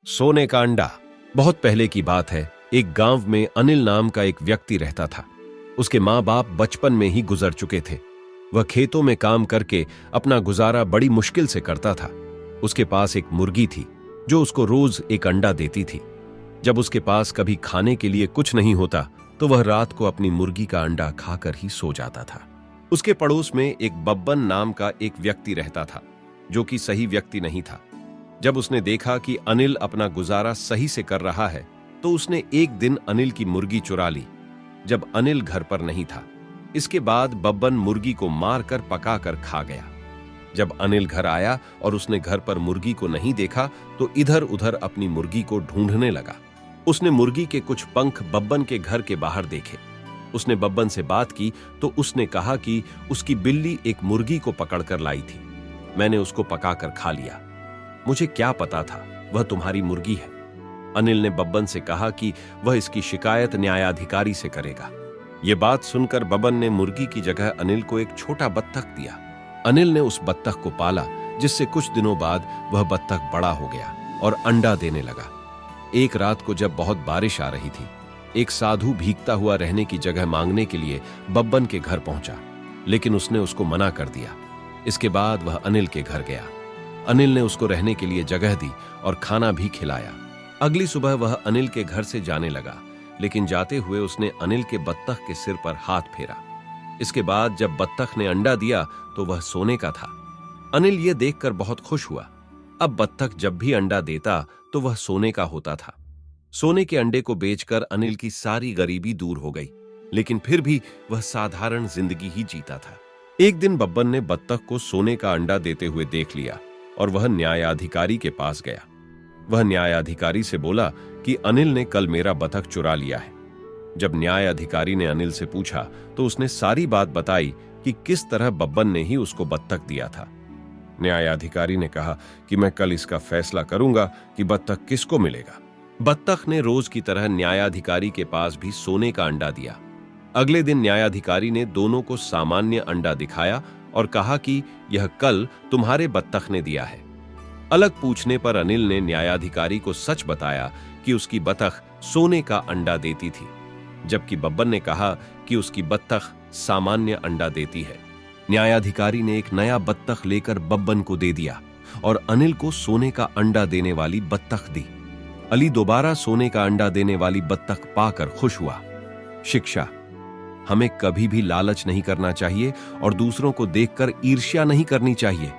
सोने का अंडा। बहुत पहले की बात है। एक गांव में अनिल नाम का एक व्यक्ति रहता था। उसके माँ बाप बचपन में ही गुजर चुके थे। वह खेतों में काम करके अपना गुजारा बड़ी मुश्किल से करता था। उसके पास एक मुर्गी थी जो उसको रोज एक अंडा देती थी। जब उसके पास कभी खाने के लिए कुछ नहीं होता तो वह रात को अपनी मुर्गी का अंडा खाकर ही सो जाता था। उसके पड़ोस में एक बब्बन नाम का एक व्यक्ति रहता था जो कि सही व्यक्ति नहीं था। जब उसने देखा कि अनिल अपना गुजारा सही से कर रहा है तो उसने एक दिन अनिल की मुर्गी चुरा ली जब अनिल घर पर नहीं था। इसके बाद बब्बन मुर्गी को मारकर पकाकर खा गया। जब अनिल घर आया और उसने घर पर मुर्गी को नहीं देखा तो इधर उधर अपनी मुर्गी को ढूंढने लगा। उसने मुर्गी के कुछ पंख बब्बन के घर के बाहर देखे। उसने बब्बन से बात की तो उसने कहा कि उसकी बिल्ली एक मुर्गी को पकड़कर लाई थी। मैंने उसको पकाकर खा लिया। मुझे क्या पता था वह तुम्हारी मुर्गी है। अनिल ने बब्बन से कहा कि वह इसकी शिकायत न्यायाधिकारी से करेगा। यह बात सुनकर बब्बन ने मुर्गी की जगह अनिल को एक छोटा बत्तख दिया। अनिल ने उस बत्तख को पाला जिससे कुछ दिनों बाद वह बत्तख बड़ा हो गया और अंडा देने लगा। एक रात को जब बहुत बारिश आ रही थी, एक साधु भीगता हुआ रहने की जगह मांगने के लिए बब्बन के घर पहुंचा, लेकिन उसने उसको मना कर दिया। इसके बाद वह अनिल के घर गया। अनिल ने उसको रहने के लिए जगह दी और खाना भी खिलाया। अगली सुबह वह अनिल के घर से जाने लगा, लेकिन जाते हुए उसने अनिल के बत्तख के सिर पर हाथ फेरा। इसके बाद जब बत्तख ने अंडा दिया तो वह सोने का था। अनिल यह देखकर बहुत खुश हुआ। अब बत्तख जब भी अंडा देता तो वह सोने का होता था। सोने के अंडे को बेचकर अनिल की सारी गरीबी दूर हो गई, लेकिन फिर भी वह साधारण जिंदगी ही जीता था। एक दिन बब्बन ने बत्तख को सोने का अंडा देते हुए देख लिया और वह न्यायाधिकारी के पास गया। वह न्यायाधिकारी से बोला कि अनिल ने कल मेरा बत्तख चुरा लिया है। जब न्यायाधिकारी ने अनिल से पूछा तो उसने सारी बात बताई कि किस तरह बब्बन ने ही उसको बत्तख दिया था। न्यायाधिकारी ने कहा कि मैं कल इसका फैसला करूंगा कि बत्तख किसको मिलेगा। बत्तख ने रोज की तरह न्यायाधिकारी के पास भी सोने का अंडा दिया। अगले दिन न्यायाधिकारी ने दोनों को सामान्य अंडा दिखाया और कहा कि यह कल तुम्हारे बत्तख ने दिया है। अलग पूछने पर अनिल ने न्यायाधिकारी को सच बताया कि उसकी बत्तख सोने का अंडा देती थी, जबकि बब्बन ने कहा कि उसकी बत्तख सामान्य अंडा देती है। न्यायाधिकारी ने एक नया बत्तख लेकर बब्बन को दे दिया और अनिल को सोने का अंडा देने वाली बत्तख दी। अली दोबारा सोने का अंडा देने वाली बत्तख पाकर खुश हुआ। शिक्षा: हमें कभी भी लालच नहीं करना चाहिए और दूसरों को देखकर ईर्ष्या नहीं करनी चाहिए।